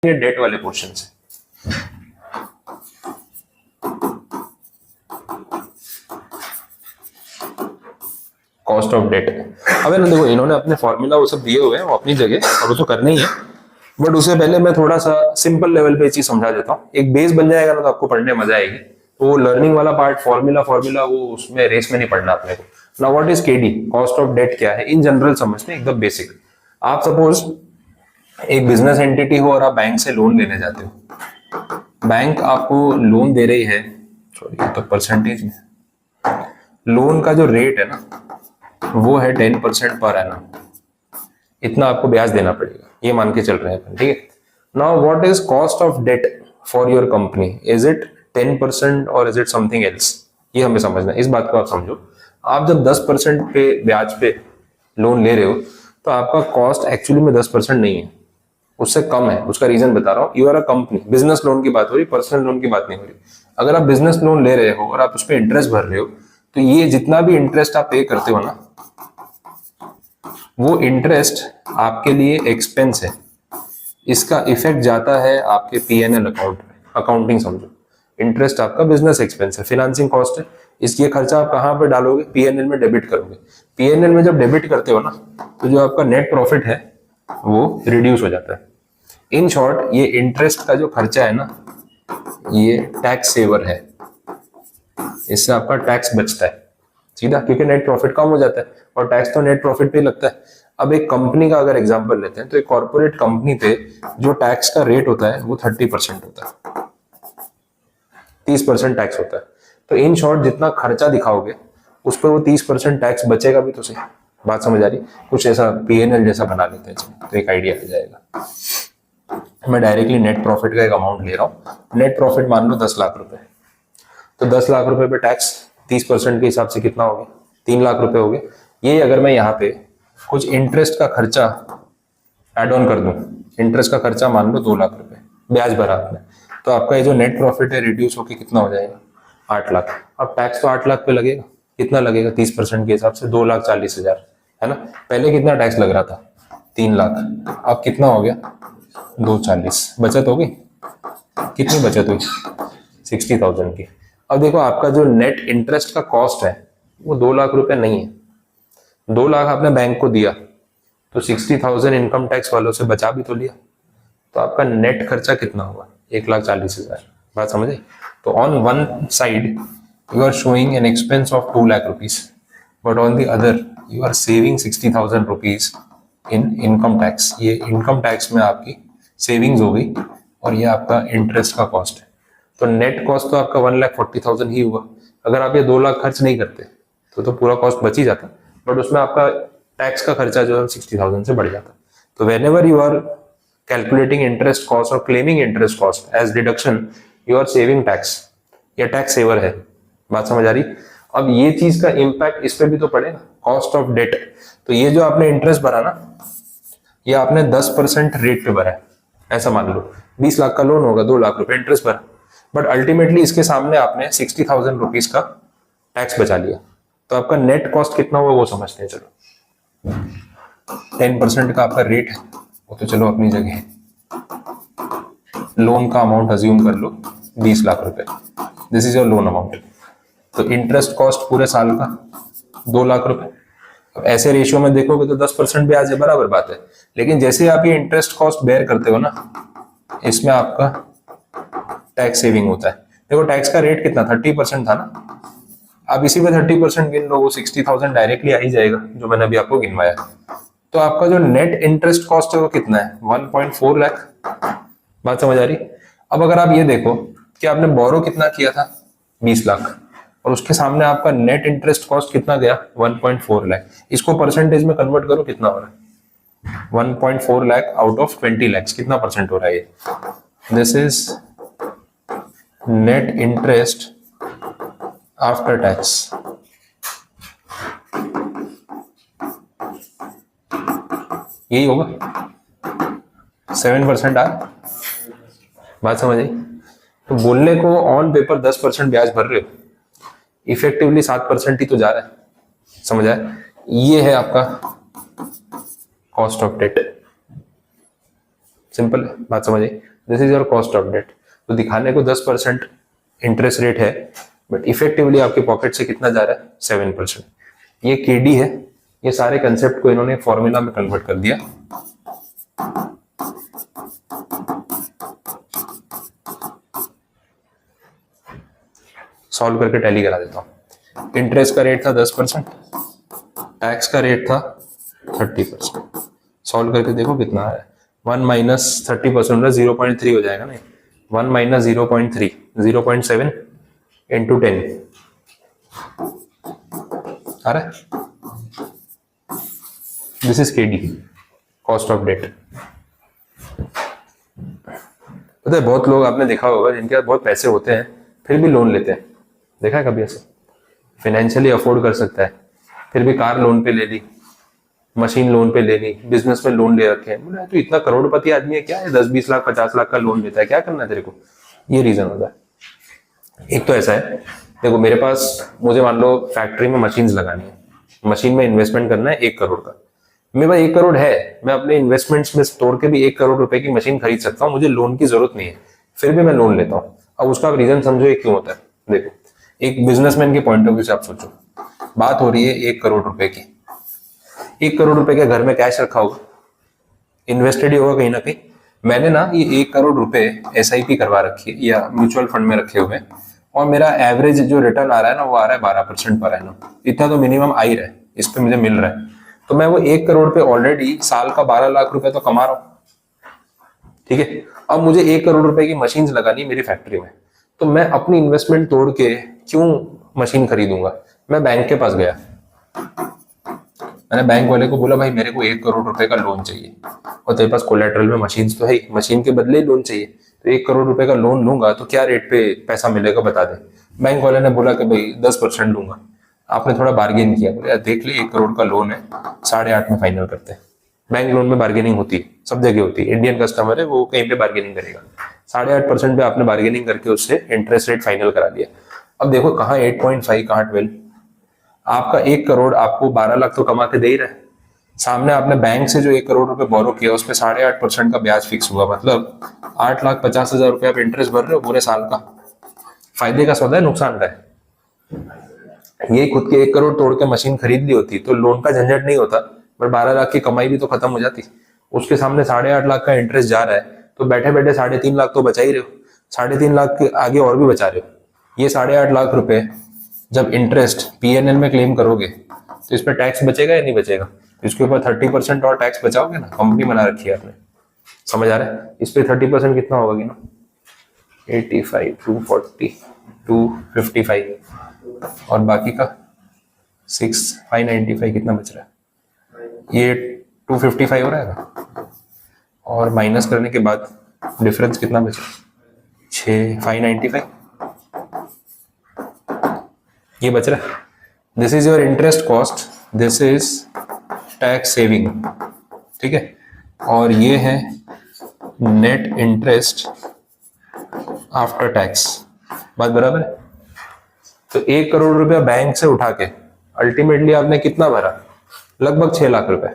ये डेट वाले पोर्शन से। Cost of debt. अब ना देखो, इन्होंने अपने फॉर्मूला वो सब दिए हुए हैं, वो अपनी जगह, और वो तो करने ही है, बट उससे पहले मैं थोड़ा सा सिंपल लेवल पे चीज समझा देता हूँ। एक बेस बन जाएगा ना तो आपको पढ़ने मजा आएगी। तो वो लर्निंग वाला पार्ट, फॉर्मूला फॉर्मूला वो उसमें रेस में नहीं पढ़ना अपने को। ना what is KD, cost of debt क्या है, इन जनरल समझते हैं, एकदम बेसिक। आप सपोज एक बिजनेस एंटिटी हो और आप बैंक से लोन लेने जाते हो। बैंक आपको लोन दे रही है, सॉरी तो परसेंटेज में, लोन का जो रेट है ना वो है 10% पर एनम। इतना आपको ब्याज देना पड़ेगा, ये मान के चल रहे हैं, ठीक है। Now what is cost of debt for your company, is it 10% और इज इट समथिंग एल्स, ये हमें समझना है। इस बात को आप समझो, आप जब 10% पे ब्याज पे लोन ले रहे हो तो आपका कॉस्ट एक्चुअली में 10% नहीं है, उससे कम है। उसका रीजन बता रहा हूँ। You are a company, business loan की बात हो रही, पर्सनल लोन की बात नहीं हो रही। अगर आप बिजनेस लोन ले रहे हो और आप उस पर इंटरेस्ट भर रहे हो, तो ये जितना भी इंटरेस्ट आप पे करते हो ना, वो इंटरेस्ट आपके लिए एक्सपेंस है। इसका इफेक्ट जाता है आपके पीएनएल अकाउंट में। अकाउंटिंग समझो, इंटरेस्ट आपका बिजनेस एक्सपेंस है, फाइनेंसिंग कॉस्ट है। इसके खर्चा आप कहाँ पे डालोगे, पीएनएल में डेबिट करोगे। पीएनएल में जब डेबिट करते हो ना, तो जो आपका नेट प्रॉफिट है वो रिड्यूस हो जाता है। इन शॉर्ट, ये इंटरेस्ट का जो खर्चा है ना, ये टैक्स सेवर है। इससे आपका टैक्स बचता है सीधा, क्योंकि नेट प्रॉफिट कम हो जाता है और टैक्स तो नेट प्रॉफिट पे ही लगता है। अब एक कंपनी का अगर एग्जांपल लेते हैं, तो एक कॉर्पोरेट कंपनी पे जो टैक्स का रेट होता है वो 30% होता है, 30% टैक्स होता है। तो इन शॉर्ट, जितना खर्चा दिखाओगे उस पर वो 30% टैक्स बचेगा भी तो सही। बात समझ आ रही? कुछ ऐसा पीएनएल जैसा बना लेते हैं तो एक आइडिया आ जाएगा। मैं डायरेक्टली नेट प्रॉफिट का एक अमाउंट ले रहा हूँ। नेट प्रॉफिट मान लो 10 लाख रुपए, तो 10 लाख रुपए पे टैक्स 30% के हिसाब से कितना हो गया, 3 लाख रुपए हो गए। ये अगर मैं यहाँ पे कुछ इंटरेस्ट का खर्चा एड ऑन कर दूं, इंटरेस्ट का खर्चा मान लो 2 लाख रुपए ब्याज भरा आपने, तो आपका ये जो नेट प्रॉफिट है रिड्यूस होकर कितना हो जाएगा, 8 लाख। अब टैक्स तो 8 लाख पे लगेगा, कितना लगेगा 30% के हिसाब से, 2,40,000 है ना। पहले कितना टैक्स लग रहा था, 3 लाख, अब कितना हो गया, 2,40,000। बचत हो गई, कितनी बचत हुई, 60,000 की। अब देखो, आपका जो नेट इंटरेस्ट का कॉस्ट है वो 2 लाख रुपए नहीं है। 2 लाख आपने बैंक को दिया, तो 60,000 इनकम टैक्स वालों से बचा भी तो लिया, तो आपका नेट खर्चा कितना हुआ, 1,40,000। बात समझे? तो on one side you are showing an expense of 2 lakh rupees, but on the other you are saving 60,000 rupees in income tax. ये इनकम टैक्स में आपकी सेविंग्स हो गई, और ये आपका इंटरेस्ट का कॉस्ट है। तो नेट कॉस्ट तो आपका 1,40,000 ही हुआ। अगर आप ये 2 लाख खर्च नहीं करते तो पूरा कॉस्ट बच ही जाता, बट उसमें आपका टैक्स का खर्चा जो है 60,000 से बढ़ जाता। तो whenever you are calculating interest cost और claiming interest cost as deduction, you are saving tax, या टैक्स सेवर है। बात समझ आ रही? अब ये चीज का इंपैक्ट इस पे भी तो पड़ेगा, कॉस्ट ऑफ डेट। तो ये जो आपने इंटरेस्ट भरा ना, ये आपने 10% रेट पे भरा है। ऐसा मान लो 20 लाख का लोन होगा, 2 लाख रुपए इंटरेस्ट भरा, बट अल्टीमेटली इसके सामने आपने 60,000 रुपीज का टैक्स बचा लिया। तो आपका नेट कॉस्ट कितना हुआ वो समझते हैं। चलो, 10% का आपका रेट है वो तो चलो अपनी जगह है। लोन का अमाउंट अज्यूम कर लो 20 लाख रुपए, this is your loan amount. तो इंटरेस्ट कॉस्ट पूरे साल का 2 लाख रुपए। अब ऐसे रेशियो में देखोगे तो 10% ब्याज है, बराबर बात है। लेकिन जैसे आप ये इंटरेस्ट कॉस्ट बेयर करते हो ना, इसमें आपका टैक्स सेविंग होता है। देखो, टैक्स का रेट कितना, 30% था ना। अब इसी में 30% गिन लो, वो 60,000 डायरेक्टली आ ही जाएगा जो मैंने अभी आपको गिनवाया। तो आपका जो नेट इंटरेस्ट कॉस्ट है वो कितना है, 1.4 लाख। बात समझ आ रही? अब अगर आप ये देखो कि आपने बोरो कितना किया था, 20 लाख, और उसके सामने आपका नेट इंटरेस्ट कॉस्ट कितना गया, 1.4 लाख। इसको परसेंटेज में कन्वर्ट करो, कितना हो रहा है, 1.4 लाख आउट ऑफ 20 लाख, कितना परसेंट हो रहा है ये। This is net interest after tax. यही होगा, 7% आ। बात समझ आई? तो बोलने को ऑन पेपर 10% ब्याज भर रहे हो, इफेक्टिवली 7% ही तो जा रहा है। समझ आया? ये है आपका कॉस्ट ऑफ डेट। सिंपल है, बात समझ आई? This is your cost of debt. तो दिखाने को 10% इंटरेस्ट रेट है, बट इफेक्टिवली आपके पॉकेट से कितना जा रहा है, 7%। ये केडी है। ये सारे कंसेप्ट को इन्होंने फॉर्मूला में कन्वर्ट कर दिया। सॉल्व करके टैली करा देता हूं। इंटरेस्ट का रेट था 10%, टैक्स का रेट था 30%। सॉल्व करके देखो कितना है। 1 माइनस 30% 0.3 हो जाएगा। नहीं, 1 माइनस 0.3 0.7 इंटू 10 आ रहा है। This is KD, cost of debt. पता है बहुत लोग आपने देखा होगा जिनके पास बहुत पैसे होते हैं फिर भी लोन लेते हैं। देखा है कभी ऐसा? फाइनेंशियली अफोर्ड कर सकता है फिर भी कार लोन पे ले ली, मशीन लोन पे ले ली, बिजनेस में लोन ले रखे हैं। बोला तो इतना करोड़पति आदमी है क्या है 10-20 लाख 50 लाख का लोन लेता है, क्या करना है तेरे को? ये रीजन होता है। एक तो ऐसा है, देखो मेरे पास, मुझे मान लो फैक्ट्री में मशीन लगानी है, मशीन में इन्वेस्टमेंट करना है 1 करोड़ का। मेरे पास 1 करोड़ है, मैं अपने इन्वेस्टमेंट्स में तोड़ के भी 1 करोड़ रुपए की मशीन खरीद सकता हूँ, मुझे लोन की जरूरत नहीं है, फिर भी मैं लोन लेता हूँ। अब उसका रीजन समझो ये क्यों होता है। देखो एक बिजनेसमैन के पॉइंट ऑफ व्यू से आप सोचो, बात हो रही है 1 करोड़ रुपए की। 1 करोड़ रुपए के घर में कैश रखा होगा, इन्वेस्टेड ही होगा कहीं ना कहीं। मैंने ना ये 1 करोड़ रुपए SIP करवा रखी है या म्यूचुअल फंड में रखे हुए हैं, और मेरा एवरेज जो रिटर्न आ रहा है ना वो आ रहा है 12% पर एनम। इतना तो मिनिमम आ ही रहा है, इस पे मुझे मिल रहा है। तो मैं वो 1 करोड़ पे ऑलरेडी साल का 12 लाख रुपए तो कमा रहा हूँ। ठीक है, अब मुझे 1 करोड़ रुपए की मशीन लगानी है मेरी फैक्ट्री में, तो मैं अपनी इन्वेस्टमेंट तोड़ के क्यों मशीन खरीदूंगा? मैं बैंक के पास गया, मैंने बैंक वाले को बोला भाई मेरे को 1 करोड़ रुपए का लोन चाहिए, और तेरे पास कोलेटरल में मशीन तो है ही, मशीन के बदले ही लोन चाहिए, तो 1 करोड़ रुपए का लोन लूंगा तो क्या रेट पे पैसा मिलेगा बता दे। बैंक वाले ने बोला कि भाई 10% लूंगा। आपने थोड़ा बार्गेन किया, बोले देख ले 1 करोड़ का लोन है, 8.5 में फाइनल करते हैं। बैंक लोन में बार्गेनिंग होती है, सब जगह होती है, इंडियन कस्टमर है वो कहीं पे बार्गेनिंग करेगा। 8.5% पे आपने बार्गेनिंग करके उससे इंटरेस्ट रेट फाइनल करा दिया। अब देखो कहाँ 8.5 कहाँ 12। आपका 1 करोड़ आपको 12 लाख तो कमा के दे ही रहा है। सामने आपने बैंक से जो 1 करोड़ रुपए बोरो किया उस पर 8.5% का ब्याज फिक्स हुआ, मतलब 8,50,000 रुपए आप इंटरेस्ट भर रहे हो पूरे साल का। फायदे का सौदा है, नुकसान का है। ये खुद के 1 करोड़ तोड़ के मशीन खरीद ली होती तो लोन का झंझट नहीं होता, पर 12 लाख की कमाई भी तो खत्म हो जाती। उसके सामने 8.5 लाख का इंटरेस्ट जा रहा है, तो बैठे बैठे 3.5 लाख तो बचा ही रहे हो, 3.5 लाख के आगे और भी बचा रहे हो। ये 8.5 लाख रुपए जब इंटरेस्ट PNL में क्लेम करोगे तो इस पर टैक्स बचेगा या नहीं बचेगा? इसके ऊपर 30% और टैक्स बचाओगे ना, कंपनी बना रखी है आपने, समझ आ रहा है? इस पे 30% कितना होगा ना, 85, 240, 255, और बाकी का 595 कितना बच रहा है? ये 255 हो रहा है ना, और माइनस करने के बाद डिफरेंस कितना बचा? 595 ये बच रहा है। This is your interest cost, this is tax saving, ठीक है, और ये है नेट इंटरेस्ट आफ्टर टैक्स। बात बराबर है? तो 1 करोड़ रुपया बैंक से उठा के अल्टीमेटली आपने कितना भरा? लगभग 6 लाख रुपए।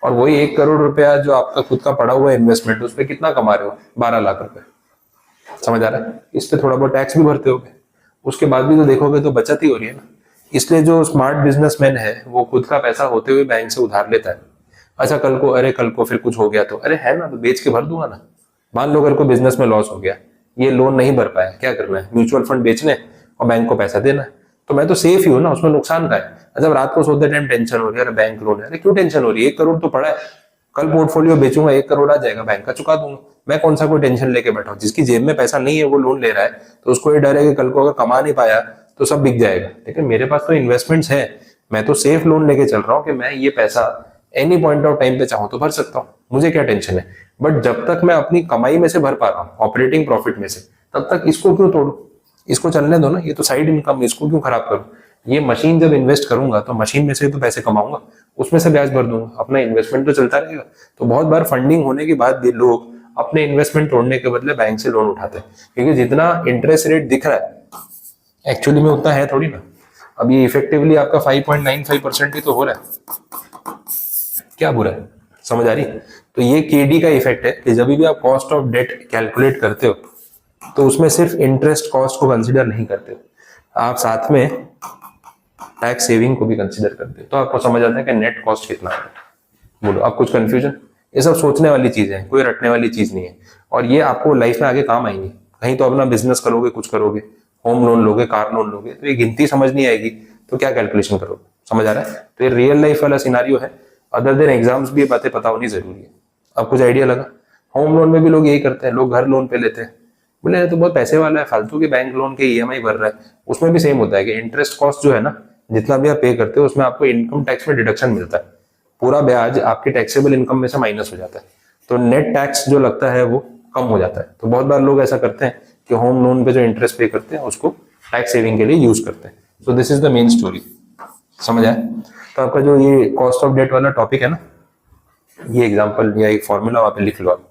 और वही 1 करोड़ रुपया जो आपका खुद का पड़ा हुआ इन्वेस्टमेंट, उस पर कितना कमा रहे हो? 12 लाख रुपए। समझ आ रहा है? इस पे थोड़ा बहुत टैक्स भी भरते होगे, उसके बाद भी तो देखोगे तो बचत ही हो रही है ना। इसलिए जो स्मार्ट बिजनेसमैन है वो खुद का पैसा होते हुए बैंक से उधार लेता है। अच्छा कल को फिर कुछ हो गया तो अरे है ना, तो बेच के भर दूंगा ना। मान लो अगर कोई बिजनेस में लॉस हो गया, ये लोन नहीं भर पाया, क्या करना है? म्यूचुअल फंड बेचने और बैंक को पैसा देना है, तो मैं तो सेफ ही हूँ ना, उसमें नुकसान का है। जब रात को सोते टाइम टेंशन हो रही है, अरे बैंक लोन है, अरे क्यों टेंशन हो रही है? 1 करोड़ तो पड़ा है, कल पोर्टफोलियो बेचूंगा 1 करोड़ आ जाएगा, बैंक का चुका दूंगा। मैं कौन सा कोई टेंशन लेके बैठा हूँ? जिसकी जेब में पैसा नहीं है वो लोन ले रहा है, तो उसको ये डर है कि कल को अगर कमा नहीं पाया तो सब बिक जाएगा। लेकिन मेरे पास तो इन्वेस्टमेंट्स है, मैं तो सेफ लोन लेके चल रहा हूँ कि मैं ये पैसा एनी पॉइंट ऑफ टाइम पे चाहूँ तो भर सकता हूँ, मुझे क्या टेंशन है। बट जब तक मैं अपनी कमाई में से भर पा रहा हूँ, ऑपरेटिंग प्रॉफिट में से, तब तक इसको क्यों तोड़ू? इसको चलने दो ना, ये तो साइड इनकम, इसको क्यों खराब करूँ? ये मशीन जब इन्वेस्ट करूंगा तो मशीन में से तो पैसे कमाऊंगा, उसमें से ब्याज भर दूंगा, अपना इन्वेस्टमेंट तो चलता रहेगा। तो बहुत बार फंडिंग होने के बाद भी लोग अपने इन्वेस्टमेंट तोड़ने के बदले बैंक से लोन उठाते हैं, क्योंकि जितना इंटरेस्ट रेट दिख रहा है एक्चुअली में उतना है थोड़ी ना। अब ये इफेक्टिवली आपका 5.95% ही तो हो रहा है, क्या बुरा है? समझ आ रही है? तो ये केडी का इफेक्ट है कि जब भी आप कॉस्ट ऑफ डेट कैलकुलेट करते हो तो उसमें सिर्फ इंटरेस्ट कॉस्ट को कंसिडर नहीं करते हो, आप साथ में टैक्स सेविंग को भी कंसिडर करते हो, तो आपको समझ आता है कि नेट कॉस्ट कितना है। बोलो, आप कुछ कंफ्यूजन? ये सब सोचने वाली चीजें हैं, कोई रटने वाली चीज नहीं है, और ये आपको लाइफ में आगे काम आएंगी। कहीं तो अपना बिजनेस करोगे, कुछ करोगे, होम लोन लोगे, कार लोन लोगे, तो ये गिनती समझ नहीं आएगी तो क्या कैलकुलेशन करोगे? समझ आ रहा है? तो ये रियल लाइफ वाला सिनारियो है, अदर देन एग्जाम्स भी ये बातें पता होनी जरूरी है। अब कुछ आइडिया लगा? होम लोन में भी लोग यही करते हैं, लोग घर लोन पे लेते हैं, बोले तो बहुत पैसे वाला है, फालतू के बैंक लोन के ईएमआई भर रहा है। उसमें भी सेम होता है कि इंटरेस्ट कॉस्ट जो है ना, जितना भी आप पे करते हो उसमें आपको इनकम टैक्स में डिडक्शन मिलता है, पूरा ब्याज आपकी टैक्सेबल इनकम में से माइनस हो जाता है, तो नेट टैक्स जो लगता है वो कम हो जाता है। तो बहुत बार लोग ऐसा करते हैं कि होम लोन पे जो इंटरेस्ट पे करते हैं उसको टैक्स सेविंग के लिए यूज करते हैं। So this is the main story. समझ आया? तो आपका जो ये कॉस्ट ऑफ डेट वाला टॉपिक है ना, ये एग्जांपल या एक फॉर्मूला वहां पे लिख लो आप,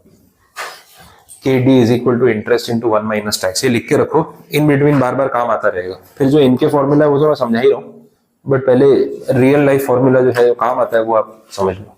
KD is equal to interest into 1 minus tax. ये लिख के रखो, इन बिटवीन बार बार काम आता रहेगा। फिर जो इनके फॉर्मूला है वो तो मैं समझा ही रहा हूँ, बट पहले रियल लाइफ फॉर्मूला जो है काम आता है वो आप समझ लो।